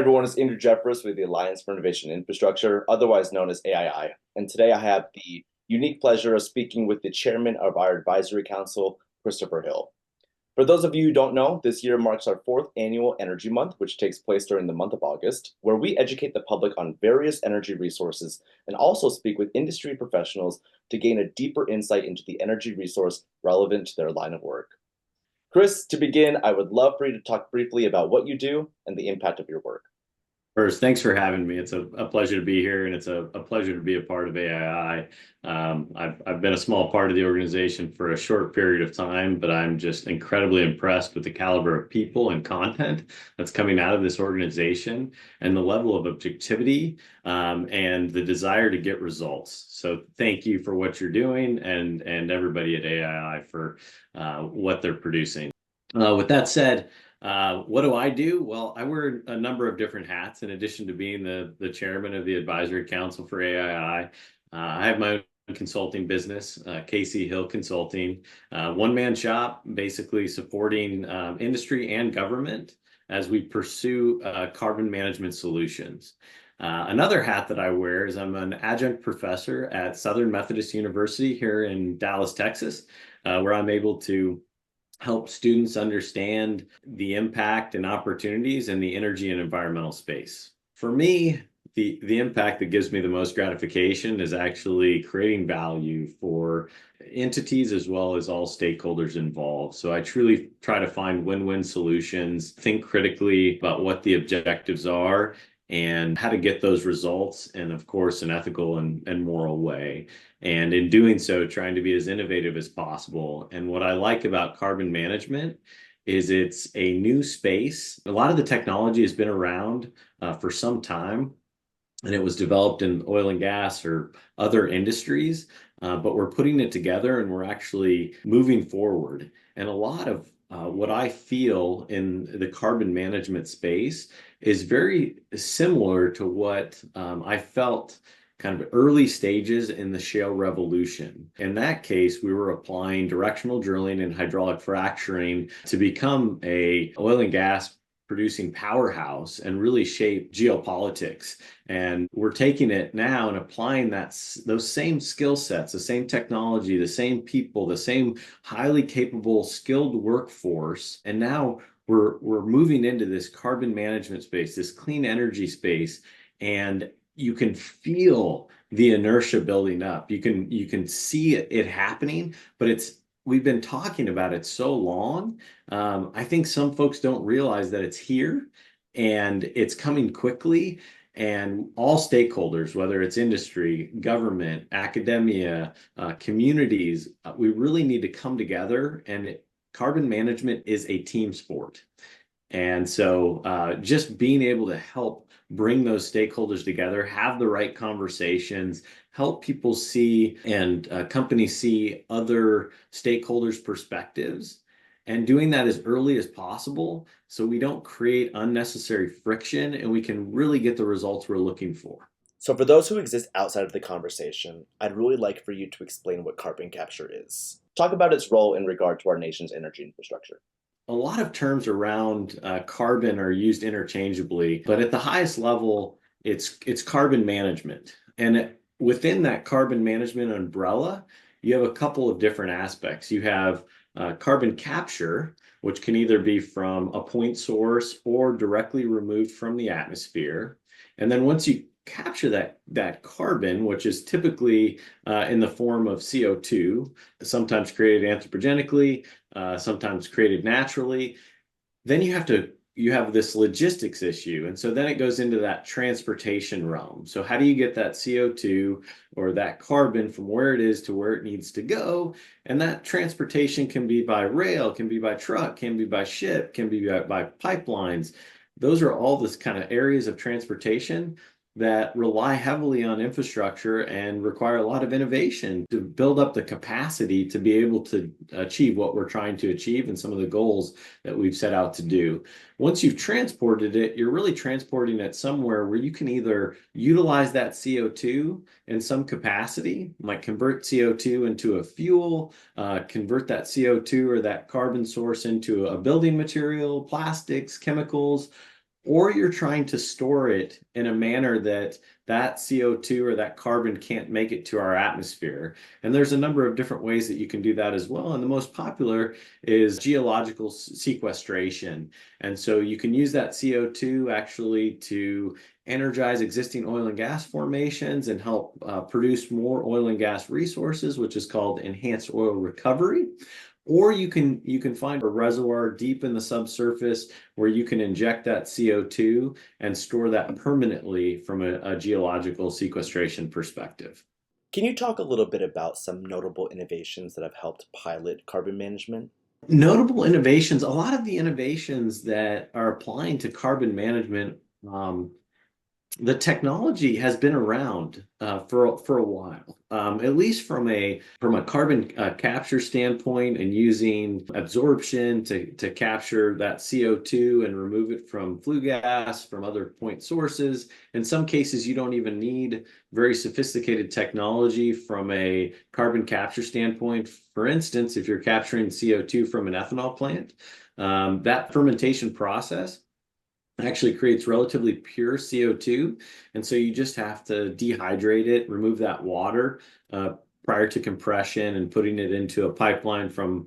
everyone, it's Andrew Jeffress with the Alliance for Innovation and Infrastructure, otherwise known as AII. And today I have the unique pleasure of speaking with the chairman of our advisory council, Christopher Hill. For those of you who don't know, this year marks our fourth annual Energy Month, which takes place during the month of August, where we educate the public on various energy resources and also speak with industry professionals to gain a deeper insight into the energy resource relevant to their line of work. Chris, to begin, I would love for you to talk briefly about what you do and the impact of your work. First, thanks for having me. It's a pleasure to be here, and it's a pleasure to be a part of AII. I've been a small part of the organization for a short period of time, but I'm just incredibly impressed with the caliber of people and content that's coming out of this organization and the level of objectivity and the desire to get results. So thank you for what you're doing and everybody at AII for what they're producing. With that said, what do I do? Well, I wear a number of different hats in addition to being the chairman of the advisory council for AII. I have my own consulting business, KC Hill Consulting, one-man shop, basically supporting industry and government as we pursue carbon management solutions. Another hat that I wear is I'm an adjunct professor at Southern Methodist University here in Dallas, Texas, where I'm able to help students understand the impact and opportunities in the energy and environmental space. For me, the impact that gives me the most gratification is actually creating value for entities as well as all stakeholders involved. So I truly try to find win-win solutions, think critically about what the objectives are and how to get those results, and of course, an ethical and moral way. And in doing so, trying to be as innovative as possible. And what I like about carbon management is it's a new space. A lot of the technology has been around for some time, and it was developed in oil and gas or other industries, but we're putting it together and we're actually moving forward. And a lot of what I feel in the carbon management space is very similar to what I felt kind of early stages in the shale revolution. In that case, we were applying directional drilling and hydraulic fracturing to become a oil and gas producing powerhouse and really shape geopolitics. And we're taking it now and applying those same skill sets, the same technology, the same people, the same highly capable, skilled workforce. And now we're moving into this carbon management space, this clean energy space, and you can feel the inertia building up. You can see it happening, but we've been talking about it so long. I think some folks don't realize that it's here and it's coming quickly. And all stakeholders, whether it's industry, government, academia, communities, we really need to come together. And carbon management is a team sport. And so just being able to help bring those stakeholders together, have the right conversations, help people see and companies see other stakeholders' perspectives, and doing that as early as possible so we don't create unnecessary friction and we can really get the results we're looking for. So for those who exist outside of the conversation, I'd really like for you to explain what carbon capture is. Talk about its role in regard to our nation's energy infrastructure. A lot of terms around carbon are used interchangeably, but at the highest level, it's carbon management. And within that carbon management umbrella, you have a couple of different aspects. You have carbon capture, which can either be from a point source or directly removed from the atmosphere. And then once you capture that carbon, which is typically in the form of CO2, sometimes created anthropogenically, sometimes created naturally, then you have this logistics issue. And so then it goes into that transportation realm. So how do you get that CO2 or that carbon from where it is to where it needs to go? And that transportation can be by rail, can be by truck, can be by ship, can be by pipelines. Those are all this kind of areas of transportation that rely heavily on infrastructure and require a lot of innovation to build up the capacity to be able to achieve what we're trying to achieve and some of the goals that we've set out to do. Once you've transported it, you're really transporting it somewhere where you can either utilize that CO2 in some capacity, like convert CO2 into a fuel, convert that CO2 or that carbon source into a building material, plastics, chemicals, or you're trying to store it in a manner that that CO2 or that carbon can't make it to our atmosphere. And there's a number of different ways that you can do that as well. And the most popular is geological sequestration. And so you can use that CO2 actually to energize existing oil and gas formations and help produce more oil and gas resources, which is called enhanced oil recovery. Or you can find a reservoir deep in the subsurface where you can inject that CO2 and store that permanently from a geological sequestration perspective. Can you talk a little bit about some notable innovations that have helped pilot carbon management? Notable innovations, a lot of the innovations that are applying to carbon management, the technology has been around for a while, at least from a carbon capture standpoint, and using absorption to capture that CO2 and remove it from flue gas from other point sources. In some cases, you don't even need very sophisticated technology from a carbon capture standpoint. For instance, if you're capturing CO2 from an ethanol plant, that fermentation process actually creates relatively pure CO2. And so you just have to dehydrate it, remove that water prior to compression and putting it into a pipeline from.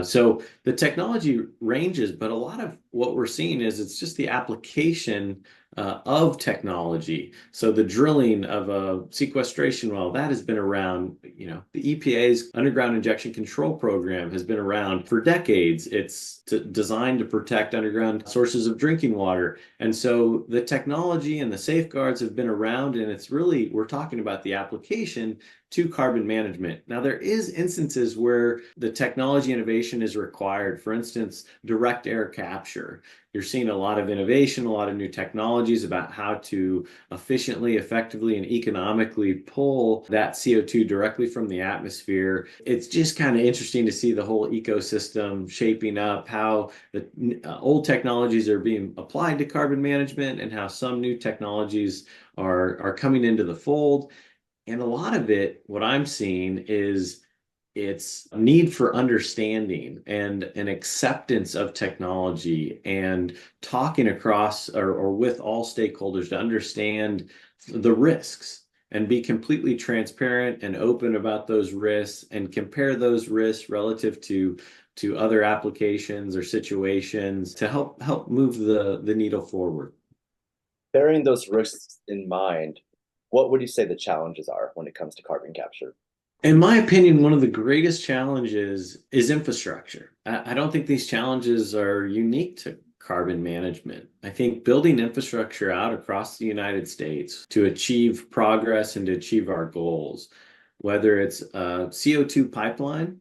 So the technology ranges, but a lot of what we're seeing is it's just the application of technology. So the drilling of a sequestration well, that has been around, the EPA's underground injection control program has been around for decades. It's designed to protect underground sources of drinking water. And so the technology and the safeguards have been around, and it's really, we're talking about the application to carbon management. Now, there is instances where the technology innovation is required. For instance, direct air capture. You're seeing a lot of innovation, a lot of new technologies about how to efficiently, effectively, and economically pull that CO2 directly from the atmosphere. It's just kind of interesting to see the whole ecosystem shaping up, how the old technologies are being applied to carbon management and how some new technologies are coming into the fold. And a lot of it, what I'm seeing is it's a need for understanding and an acceptance of technology and talking across or with all stakeholders to understand the risks and be completely transparent and open about those risks and compare those risks relative to other applications or situations to help move the needle forward. Bearing those risks in mind, what would you say the challenges are when it comes to carbon capture? In my opinion, one of the greatest challenges is infrastructure. I don't think these challenges are unique to carbon management. I think building infrastructure out across the United States to achieve progress and to achieve our goals, whether it's a CO2 pipeline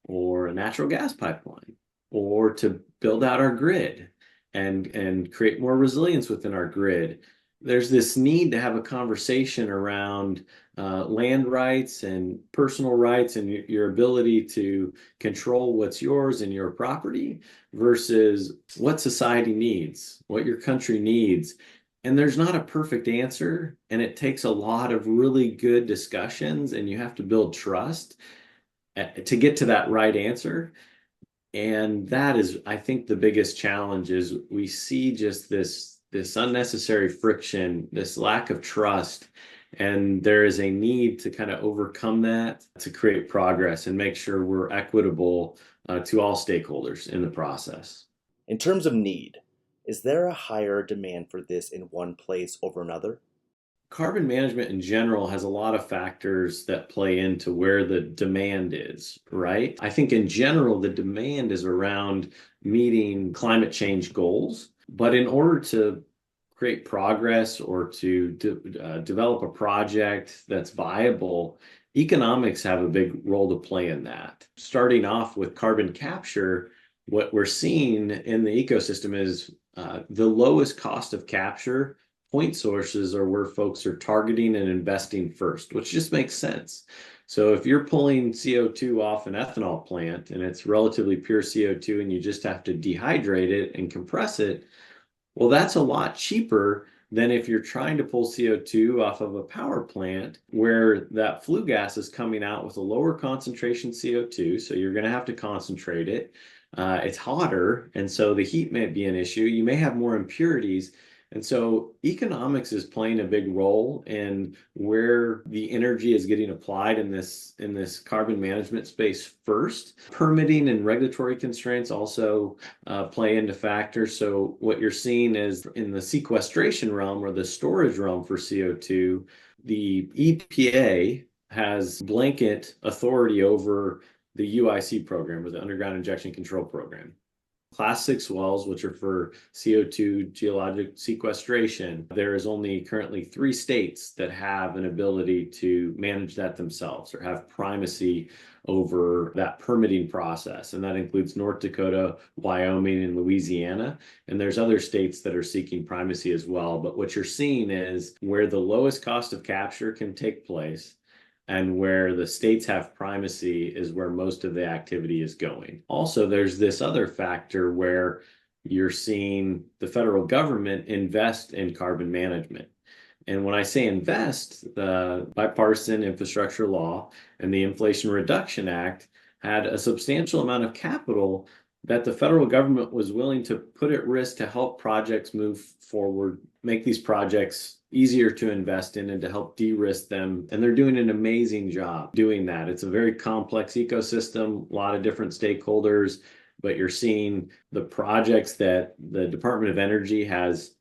or a natural gas pipeline, or to build out our grid and create more resilience within our grid. There's this need to have a conversation around land rights and personal rights and your ability to control what's yours and your property versus what society needs, what your country needs. And there's not a perfect answer, and it takes a lot of really good discussions, and you have to build trust to get to that right answer. And that is, I think, the biggest challenge is we see just this unnecessary friction, this lack of trust, and there is a need to kind of overcome that to create progress and make sure we're equitable to all stakeholders in the process. In terms of need, is there a higher demand for this in one place over another? Carbon management in general has a lot of factors that play into where the demand is, right? I think in general, the demand is around meeting climate change goals. But in order to create progress or to develop a project that's viable, economics have a big role to play in that. Starting off with carbon capture, what we're seeing in the ecosystem is the lowest cost of capture point sources are where folks are targeting and investing first, which just makes sense. So if you're pulling CO2 off an ethanol plant and it's relatively pure CO2 and you just have to dehydrate it and compress it, well, that's a lot cheaper than if you're trying to pull CO2 off of a power plant where that flue gas is coming out with a lower concentration CO2. So you're going to have to concentrate it. it's hotter, and so the heat may be an issue. You may have more impurities. And so economics is playing a big role in where the energy is getting applied in this carbon management space first. Permitting and regulatory constraints also play into factors. So what you're seeing is in the sequestration realm or the storage realm for CO2, the EPA has blanket authority over the UIC program, or the Underground Injection Control Program. Class 6 wells, which are for CO2 geologic sequestration, there is only currently 3 states that have an ability to manage that themselves or have primacy over that permitting process. And that includes North Dakota, Wyoming, and Louisiana. And there's other states that are seeking primacy as well. But what you're seeing is where the lowest cost of capture can take place and where the states have primacy is where most of the activity is going. Also, there's this other factor where you're seeing the federal government invest in carbon management. And when I say invest, the bipartisan infrastructure law and the Inflation Reduction Act had a substantial amount of capital that the federal government was willing to put at risk to help projects move forward, make these projects easier to invest in and to help de-risk them. And they're doing an amazing job doing that. It's a very complex ecosystem, a lot of different stakeholders, but you're seeing the projects that the Department of Energy has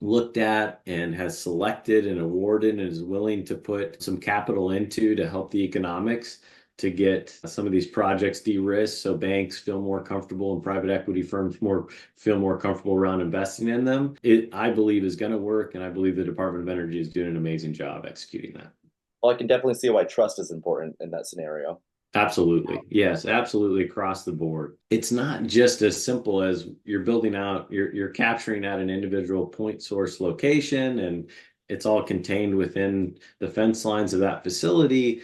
looked at and has selected and awarded and is willing to put some capital into to help the economics to get some of these projects de-risked so banks feel more comfortable and private equity firms feel more comfortable around investing in them. It, I believe, is going to work, and I believe the Department of Energy is doing an amazing job executing that. Well, I can definitely see why trust is important in that scenario. Absolutely. Yes, absolutely across the board. It's not just as simple as you're building out, you're capturing at an individual point source location and it's all contained within the fence lines of that facility.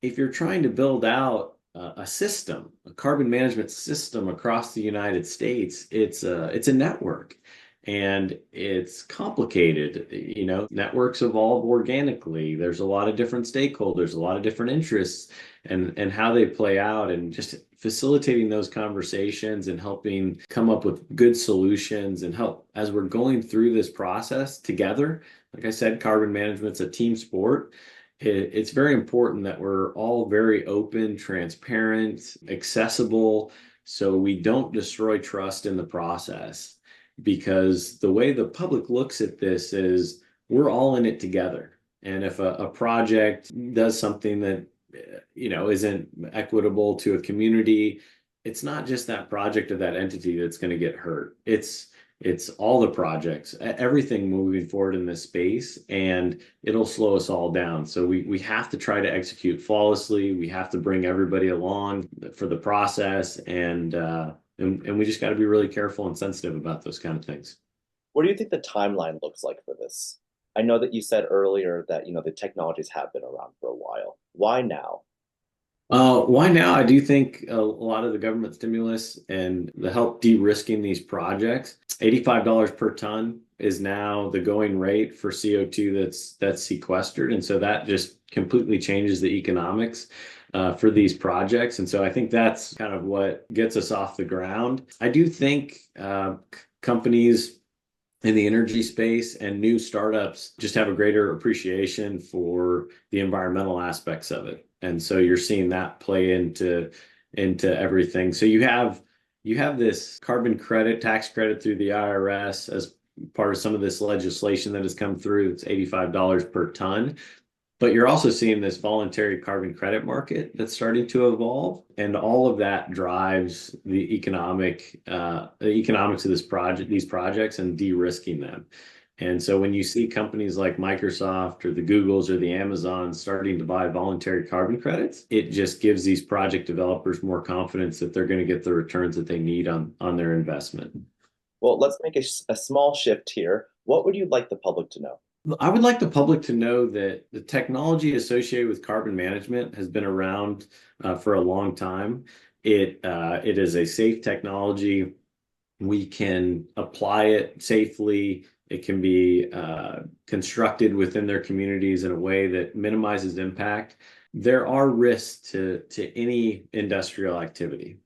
If you're trying to build out a system, a carbon management system across the United States, it's a network and it's complicated. You know, networks evolve organically. There's a lot of different stakeholders, a lot of different interests and how they play out and just facilitating those conversations and helping come up with good solutions and help as we're going through this process together. Like I said, carbon management's a team sport. It's very important that we're all very open, transparent, accessible, so we don't destroy trust in the process. Because the way the public looks at this is we're all in it together. And if a project does something that, you know, isn't equitable to a community, it's not just that project or that entity that's going to get hurt. It's all the projects, everything moving forward in this space, and it'll slow us all down. So we have to try to execute flawlessly. We have to bring everybody along for the process, and we just got to be really careful and sensitive about those kind of things. What do you think the timeline looks like for this? I know that you said earlier that, the technologies have been around for a while. Why now? Why now? I do think a lot of the government stimulus and the help de-risking these projects, $85 per ton is now the going rate for CO2 that's sequestered. And so that just completely changes the economics for these projects. And so I think that's kind of what gets us off the ground. I do think companies in the energy space and new startups just have a greater appreciation for the environmental aspects of it. And so you're seeing that play into everything. So you have this carbon credit, tax credit through the IRS as part of some of this legislation that has come through. It's $85 per ton. But you're also seeing this voluntary carbon credit market that's starting to evolve, and all of that drives the economics of these projects, and de-risking them. And so when you see companies like Microsoft or the Googles or the Amazons starting to buy voluntary carbon credits, it just gives these project developers more confidence that they're going to get the returns that they need on their investment. Well, let's make a small shift here. What would you like the public to know? I would like the public to know that the technology associated with carbon management has been around for a long time. It is a safe technology. We can apply it safely. It can be constructed within their communities in a way that minimizes impact. There are risks to any industrial activity.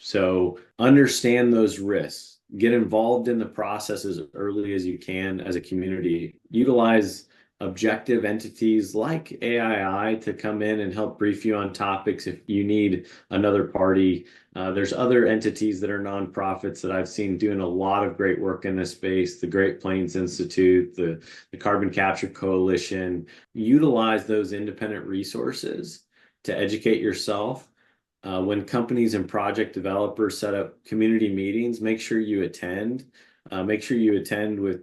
So understand those risks, get involved in the process as early as you can as a community, utilize objective entities like AII to come in and help brief you on topics if you need another party. There's other entities that are nonprofits that I've seen doing a lot of great work in this space, the Great Plains Institute, the Carbon Capture Coalition. Utilize those independent resources to educate yourself. When companies and project developers set up community meetings, make sure you attend. Make sure you attend with,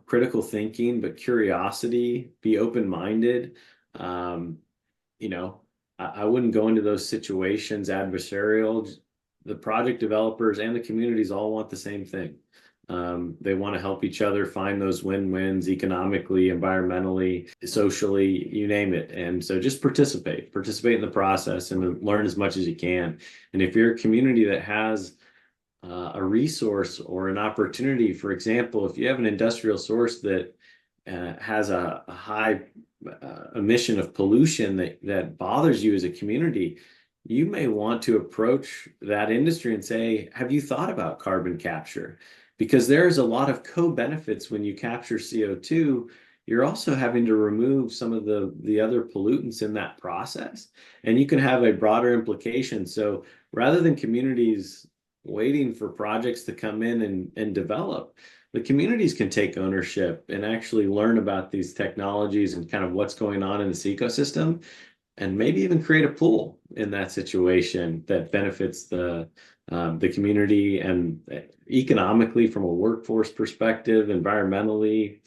critical thinking, but curiosity. Be open-minded. Um, I wouldn't go into those situations adversarial. The project developers and the communities all want the same thing. They want to help each other find those win-wins economically, environmentally, socially, you name it. And so just participate in the process and learn as much as you can. And if you're a community that has a resource or an opportunity, for example, if you have an industrial source that has a high emission of pollution that bothers you as a community, you may want to approach that industry and say, have you thought about carbon capture? Because there's a lot of co-benefits when you capture CO2. You're also having to remove some of the other pollutants in that process, and you can have a broader implication. So rather than communities waiting for projects to come in and develop, the communities can take ownership and actually learn about these technologies and kind of what's going on in this ecosystem, and maybe even create a pool in that situation that benefits the community and economically from a workforce perspective, environmentally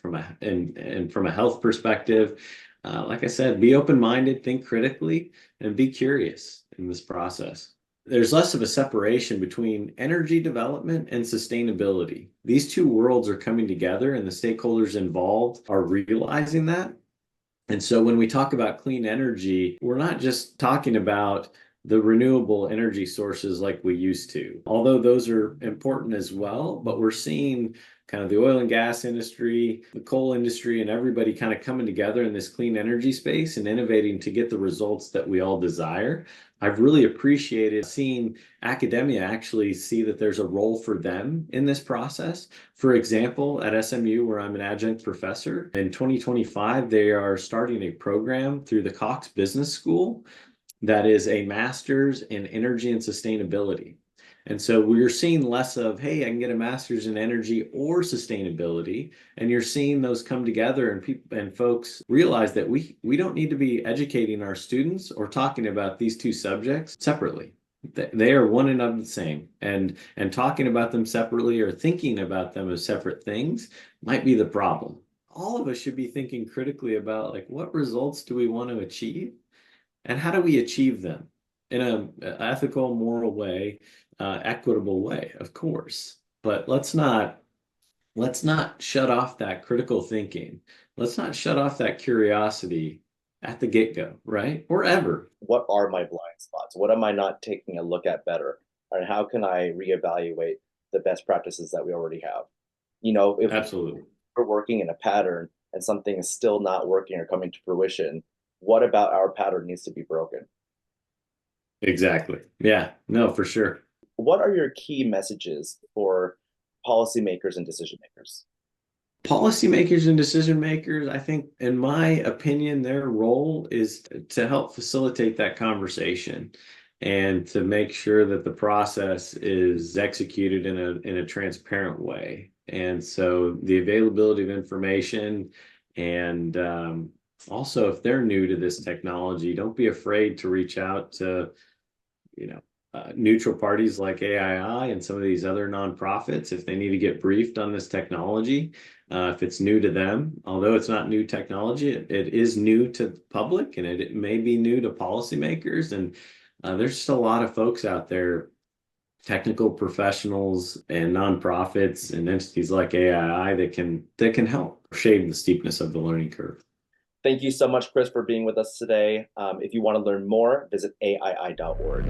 and from a health perspective. Like I said, be open-minded, think critically, and be curious in this process. There's less of a separation between energy development and sustainability. These two worlds are coming together, and the stakeholders involved are realizing that. And so when we talk about clean energy, we're not just talking about the renewable energy sources like we used to, although those are important as well. But we're seeing kind of the oil and gas industry, the coal industry, and everybody kind of coming together in this clean energy space and innovating to get the results that we all desire. I've really appreciated seeing academia actually see that there's a role for them in this process. For example, at SMU, where I'm an adjunct professor, in 2025, they are starting a program through the Cox Business School that is a master's in energy and sustainability. And so we're seeing less of, hey, I can get a master's in energy or sustainability. And you're seeing those come together, and people and folks realize that we don't need to be educating our students or talking about these two subjects separately. They are one and of the same. And talking about them separately or thinking about them as separate things might be the problem. All of us should be thinking critically about, like, what results do we want to achieve? And how do we achieve them in an ethical, moral way, equitable way, of course. But let's not shut off that critical thinking. Let's not shut off that curiosity at the get-go, right? Or ever. What are my blind spots? What am I not taking a look at better? And how can I reevaluate the best practices that we already have? If Absolutely. we're working in a pattern and something is still not working or coming to fruition, what about our pattern needs to be broken? Exactly. Yeah. No, for sure. What are your key messages for policymakers and decision makers? Policymakers and decision makers, I think, in my opinion, their role is to help facilitate that conversation and to make sure that the process is executed in a transparent way. And so the availability of information, and also, if they're new to this technology, don't be afraid to reach out to, neutral parties like AII and some of these other nonprofits if they need to get briefed on this technology. If it's new to them, although it's not new technology, it is new to the public, and it may be new to policymakers. And there's just a lot of folks out there, technical professionals and nonprofits and entities like AII that can help shave the steepness of the learning curve. Thank you so much, Chris, for being with us today. If you want to learn more, visit aii.org.